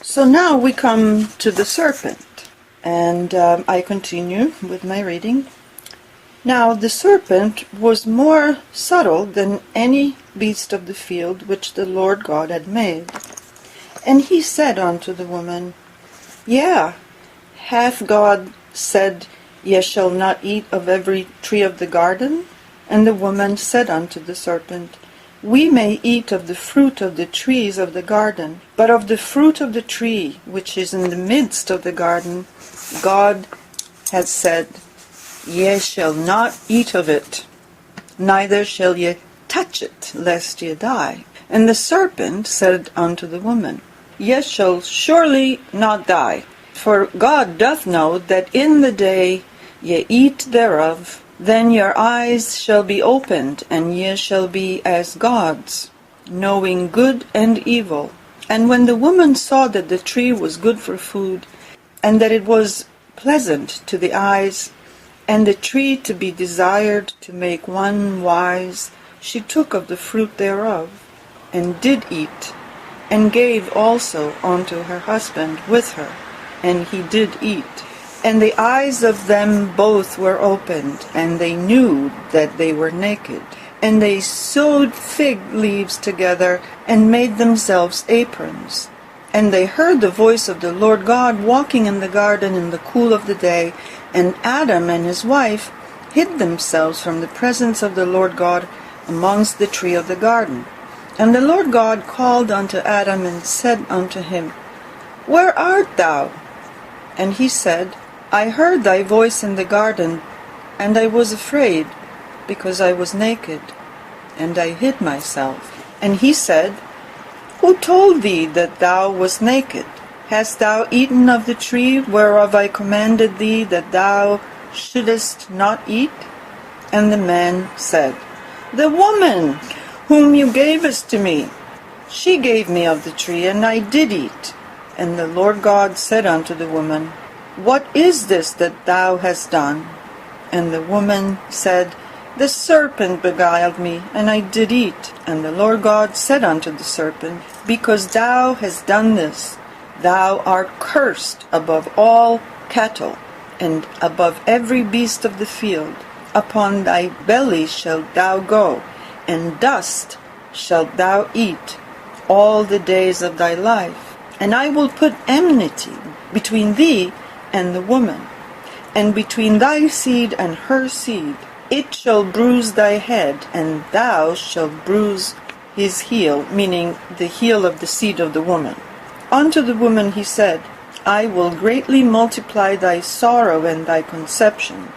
So now we come to the serpent, and I continue with my reading. Now the serpent was more subtle than any beast of the field which the Lord God had made. And he said unto the woman, Yea, hath God said, Ye shall not eat of every tree of the garden? And the woman said unto the serpent, We may eat of the fruit of the trees of the garden, but of the fruit of the tree which is in the midst of the garden, God hath said, Ye shall not eat of it, neither shall ye touch it, lest ye die. And the serpent said unto the woman, Ye shall surely not die, for God doth know that in the day ye eat thereof, then your eyes shall be opened, and ye shall be as gods, knowing good and evil. And when the woman saw that the tree was good for food, and that it was pleasant to the eyes, and the tree to be desired to make one wise, she took of the fruit thereof, and did eat, and gave also unto her husband with her, and he did eat. And the eyes of them both were opened, and they knew that they were naked. And they sewed fig leaves together, and made themselves aprons. And they heard the voice of the Lord God walking in the garden in the cool of the day, and Adam and his wife hid themselves from the presence of the Lord God amongst the tree of the garden. And the Lord God called unto Adam, and said unto him, Where art thou? And he said, I heard thy voice in the garden, and I was afraid, because I was naked, and I hid myself. And he said, Who told thee that thou wast naked? Hast thou eaten of the tree whereof I commanded thee that thou shouldest not eat? And the man said, The woman whom you gavest to me, she gave me of the tree, and I did eat. And the Lord God said unto the woman, What is this that thou hast done? And the woman said, The serpent beguiled me, and I did eat. And the Lord God said unto the serpent, Because thou hast done this, thou art cursed above all cattle, and above every beast of the field. Upon thy belly shalt thou go, and dust shalt thou eat all the days of thy life. And I will put enmity between thee and the woman, and between thy seed and her seed. It shall bruise thy head, and thou shalt bruise his heel, meaning the heel of the seed of the woman. Unto the woman he said, I will greatly multiply thy sorrow and thy conception.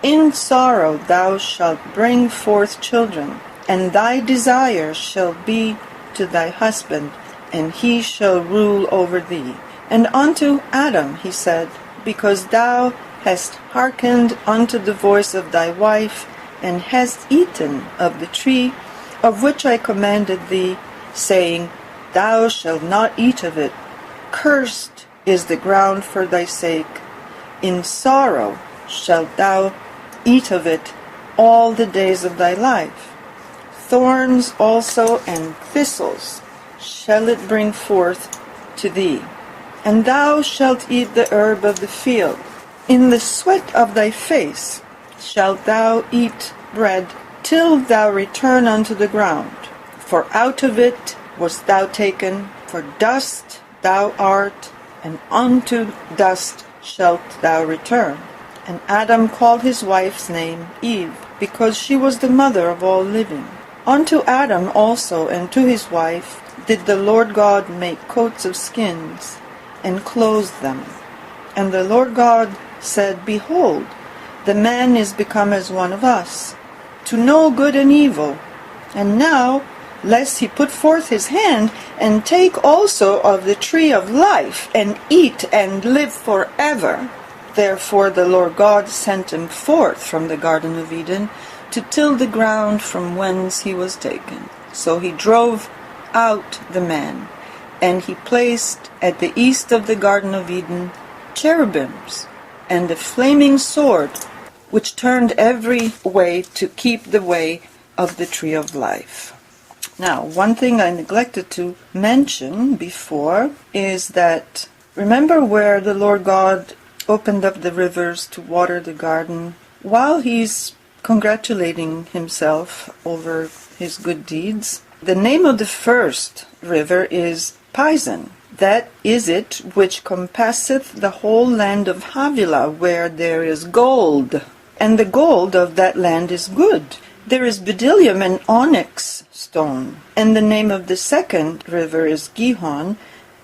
In sorrow thou shalt bring forth children, and thy desire shall be to thy husband, and he shall rule over thee. And unto Adam he said, Because thou hast hearkened unto the voice of thy wife, and hast eaten of the tree of which I commanded thee, saying, Thou shalt not eat of it. Cursed is the ground for thy sake. In sorrow shalt thou eat of it all the days of thy life. Thorns also and thistles shall it bring forth to thee. And thou shalt eat the herb of the field. In the sweat of thy face shalt thou eat bread, till thou return unto the ground. For out of it wast thou taken, for dust thou art, and unto dust shalt thou return. And Adam called his wife's name Eve, because she was the mother of all living. Unto Adam also and to his wife did the Lord God make coats of skins, and clothed them. And the Lord God said, Behold, the man is become as one of us, to know good and evil. And now, lest he put forth his hand, and take also of the tree of life, and eat and live forever. Therefore the Lord God sent him forth from the Garden of Eden, to till the ground from whence he was taken. So he drove out the man, and he placed at the east of the Garden of Eden cherubims, and a flaming sword, which turned every way to keep the way of the tree of life. Now, one thing I neglected to mention before is that, remember where the Lord God opened up the rivers to water the garden? While he's congratulating himself over his good deeds, the name of the first river is Pison. That is it which compasseth the whole land of Havilah, where there is gold. And the gold of that land is good. There is bdellium and onyx stone. And the name of the second river is Gihon.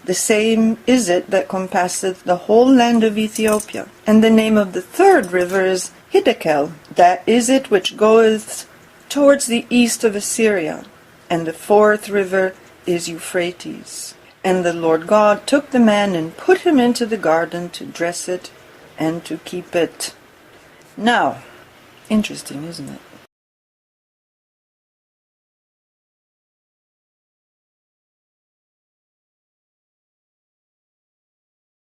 The same is it that compasseth the whole land of Ethiopia. And the name of the third river is Hiddekel. That is it which goeth towards the east of Assyria. And the fourth river is Euphrates. And the Lord God took the man and put him into the garden to dress it and to keep it. Now, interesting, isn't it?